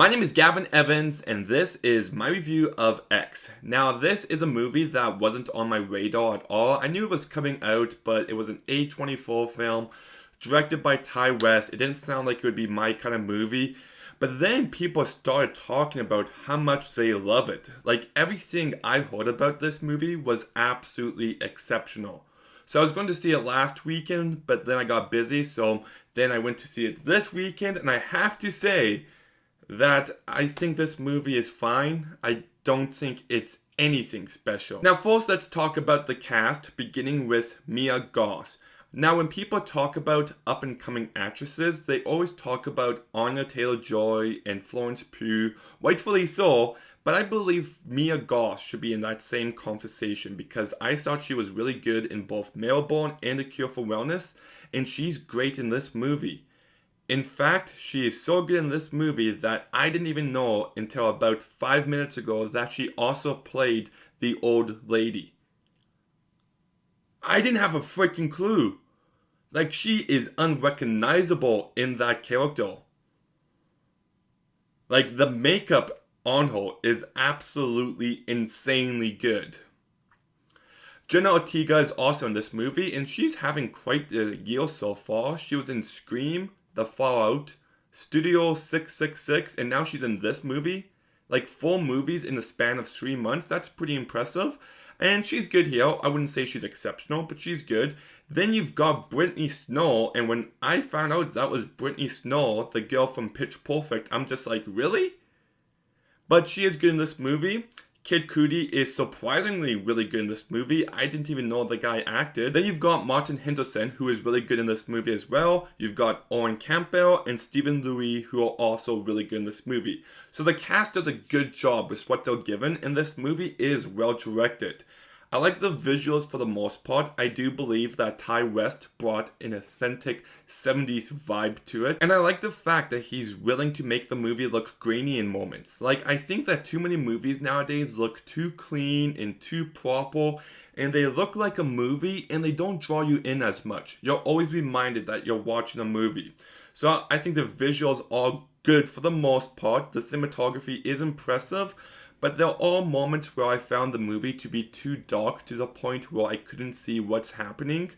My name is Gavin Evans, and this is my review of X. Now, this is a movie that wasn't on my radar at all. I knew it was coming out, but it was an A24 film, directed by Ty West. It didn't sound like it would be my kind of movie. But then people started talking about how much they love it. Like, everything I heard about this movie was absolutely exceptional. So I was going to see it last weekend, but then I got busy, so then I went to see it this weekend, and I have to say that I think this movie is fine. I don't think it's anything special. Now first, let's talk about the cast, beginning with Mia Goth. Now when people talk about up and coming actresses, they always talk about Anya Taylor-Joy and Florence Pugh, rightfully so, but I believe Mia Goth should be in that same conversation because I thought she was really good in both Melbourne and A Cure for Wellness, and she's great in this movie. In fact, she is so good in this movie that I didn't even know until about 5 minutes ago that she also played the old lady. I didn't have a freaking clue. Like, she is unrecognizable in that character. Like, the makeup on her is absolutely insanely good. Jenna Ortega is also in this movie, and she's having quite a year so far. She was in Scream, The Fallout, Studio 666, and now she's in this movie. Like 4 movies in the span of 3 months. That's pretty impressive. And she's good here. I wouldn't say she's exceptional, but she's good. Then you've got Brittany Snow, and when I found out that was Brittany Snow, the girl from Pitch Perfect, I'm just like, really? But she is good in this movie. Kid Cudi is surprisingly really good in this movie. I didn't even know the guy acted. Then you've got Martin Henderson, who is really good in this movie as well. You've got Owen Campbell and Stephen Louis, who are also really good in this movie. So the cast does a good job with what they're given, and this movie is well directed. I like the visuals for the most part. I do believe that Ty West brought an authentic 70s vibe to it. And I like the fact that he's willing to make the movie look grainy in moments. Like, I think that too many movies nowadays look too clean and too proper, and they look like a movie and they don't draw you in as much. You're always reminded that you're watching a movie. So I think the visuals are good for the most part. The cinematography is impressive. But there are moments where I found the movie to be too dark to the point where I couldn't see what's happening.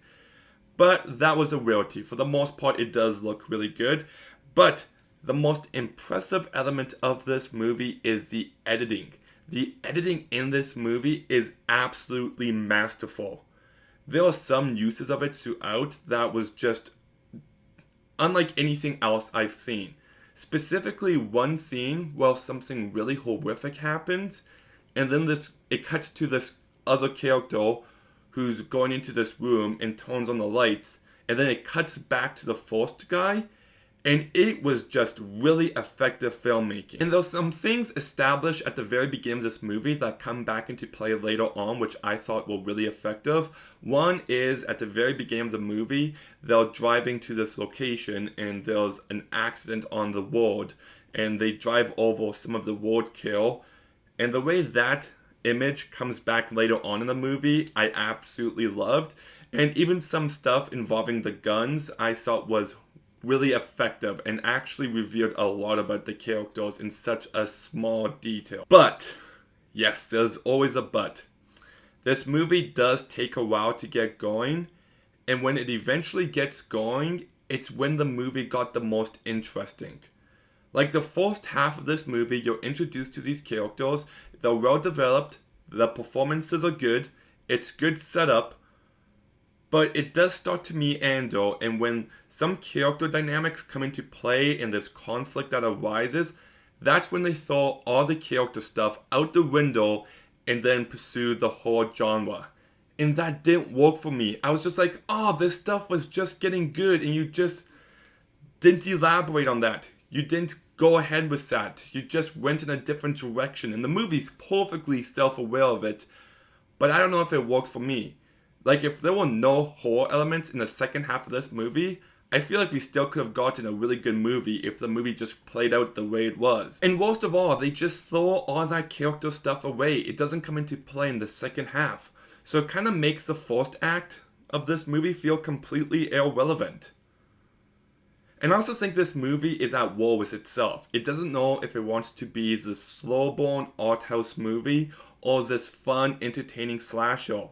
But that was a rarity. For the most part, it does look really good. But the most impressive element of this movie is the editing. The editing in this movie is absolutely masterful. There are some uses of it throughout that was just unlike anything else I've seen. Specifically one scene where something really horrific happens, and then it cuts to this other character who's going into this room and turns on the lights, and then it cuts back to the first guy, and it was just really effective filmmaking. And there's some things established at the very beginning of this movie that come back into play later on, which I thought were really effective. One is at the very beginning of the movie, they're driving to this location and there's an accident on the road, and they drive over some of the roadkill. And the way that image comes back later on in the movie, I absolutely loved. And even some stuff involving the guns I thought was really effective and actually revealed a lot about the characters in such a small detail. But, yes, there's always a but. This movie does take a while to get going, and when it eventually gets going, it's when the movie got the most interesting. Like the first half of this movie, you're introduced to these characters, they're well developed, the performances are good, it's good setup, but it does start to meander, and when some character dynamics come into play and there's conflict that arises, that's when they throw all the character stuff out the window and then pursue the whole genre. And that didn't work for me. I was just like, oh, this stuff was just getting good, and you just didn't elaborate on that. You didn't go ahead with that. You just went in a different direction, and the movie's perfectly self-aware of it, but I don't know if it worked for me. Like, if there were no horror elements in the second half of this movie, I feel like we still could have gotten a really good movie if the movie just played out the way it was. And worst of all, they just throw all that character stuff away. It doesn't come into play in the second half. So it kind of makes the first act of this movie feel completely irrelevant. And I also think this movie is at war with itself. It doesn't know if it wants to be this slow-burn art house movie or this fun, entertaining slasher.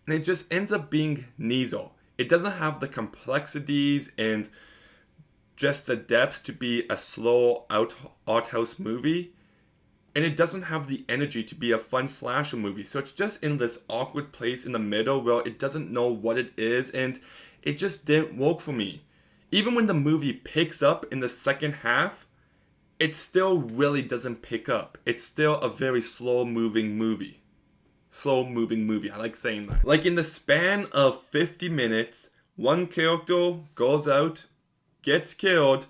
And it just ends up being neither. It doesn't have the complexities and just the depth to be a slow art house movie. And it doesn't have the energy to be a fun slasher movie. So it's just in this awkward place in the middle where it doesn't know what it is, and it just didn't work for me. Even when the movie picks up in the second half, it still really doesn't pick up. It's still a very slow moving movie. Slow moving movie. I like saying that. Like in the span of 50 minutes, one character goes out, gets killed,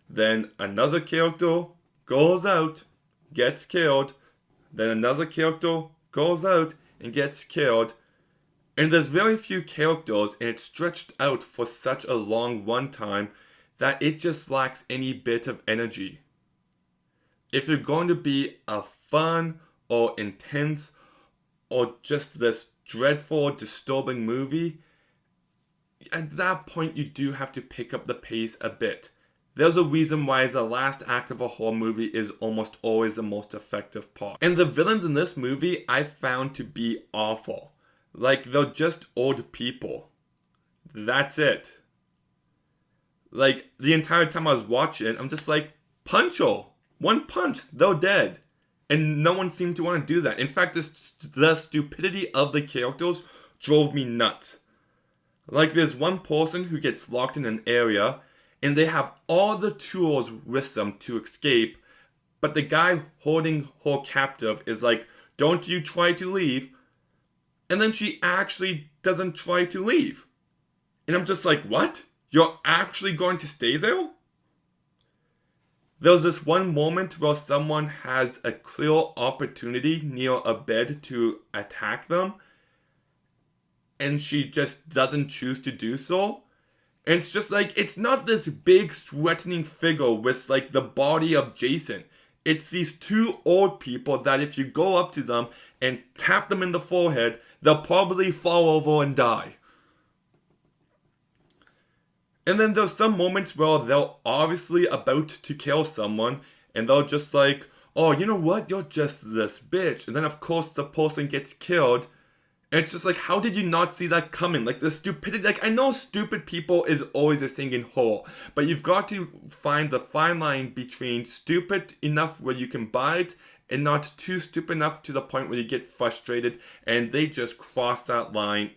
then another character goes out, gets killed, then another character goes out and gets killed. And there's very few characters, and it's stretched out for such a long runtime that it just lacks any bit of energy. If you're going to be a fun or intense or just this dreadful, disturbing movie, at that point you do have to pick up the pace a bit. There's a reason why the last act of a horror movie is almost always the most effective part. And the villains in this movie I found to be awful. Like, they're just old people. That's it. Like, the entire time I was watching, I'm just like, punch her. One punch, they're dead. And no one seemed to want to do that. In fact, the stupidity of the characters drove me nuts. Like, there's one person who gets locked in an area, and they have all the tools with them to escape, but the guy holding her captive is like, don't you try to leave. And then she actually doesn't try to leave. And I'm just like, what? You're actually going to stay there? There's this one moment where someone has a clear opportunity near a bed to attack them, and she just doesn't choose to do so. And it's just like, it's not this big threatening figure with like the body of Jason. It's these two old people that if you go up to them and tap them in the forehead, they'll probably fall over and die. And then there's some moments where they're obviously about to kill someone, and they're just like, oh, you know what? You're just this bitch. And then of course the person gets killed. And it's just like, how did you not see that coming? Like, the stupidity, like, I know stupid people is always a thing in horror, but you've got to find the fine line between stupid enough where you can buy it and not too stupid enough to the point where you get frustrated, and they just cross that line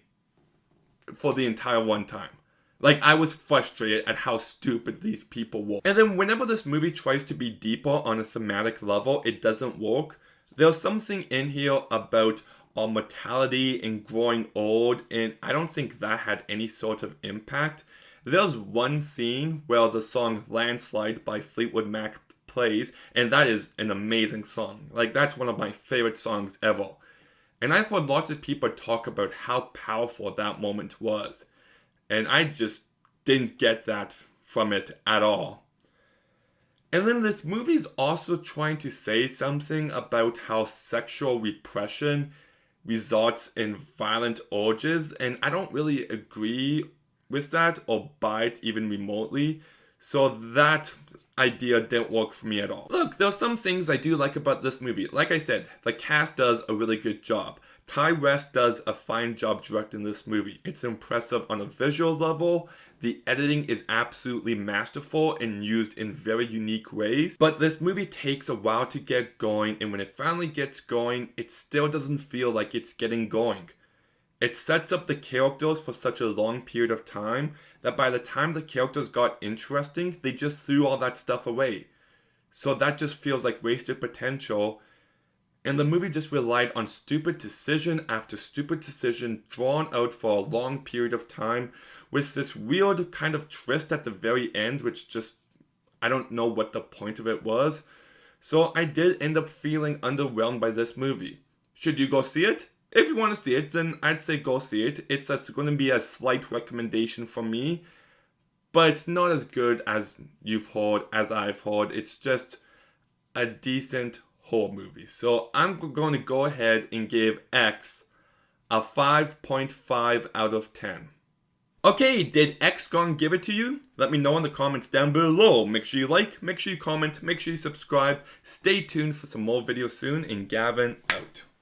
for the entire one time. Like, I was frustrated at how stupid these people were. And then whenever this movie tries to be deeper on a thematic level, it doesn't work. There's something in here about our mortality and growing old, and I don't think that had any sort of impact. There's one scene where the song Landslide by Fleetwood Mac plays, and that is an amazing song. Like, that's one of my favorite songs ever. And I've heard lots of people talk about how powerful that moment was. And I just didn't get that from it at all. And then this movie's also trying to say something about how sexual repression results in violent urges, and I don't really agree with that or buy it even remotely. So that idea didn't work for me at all. Look, there's some things I do like about this movie. Like I said, the cast does a really good job. Ty West does a fine job directing this movie. It's impressive on a visual level. The editing is absolutely masterful and used in very unique ways. But this movie takes a while to get going, and when it finally gets going, it still doesn't feel like it's getting going. It sets up the characters for such a long period of time that by the time the characters got interesting, they just threw all that stuff away. So that just feels like wasted potential. And the movie just relied on stupid decision after stupid decision drawn out for a long period of time with this weird kind of twist at the very end, which just, I don't know what the point of it was. So I did end up feeling underwhelmed by this movie. Should you go see it? If you want to see it, then I'd say go see it. It's going to be a slight recommendation from me, but it's not as good as you've heard, as I've heard. It's just a decent horror movie. So I'm going to go ahead and give X a 5.5 out of 10. Okay, did X Gon give it to you? Let me know in the comments down below. Make sure you like, make sure you comment, make sure you subscribe. Stay tuned for some more videos soon, and Gavin out.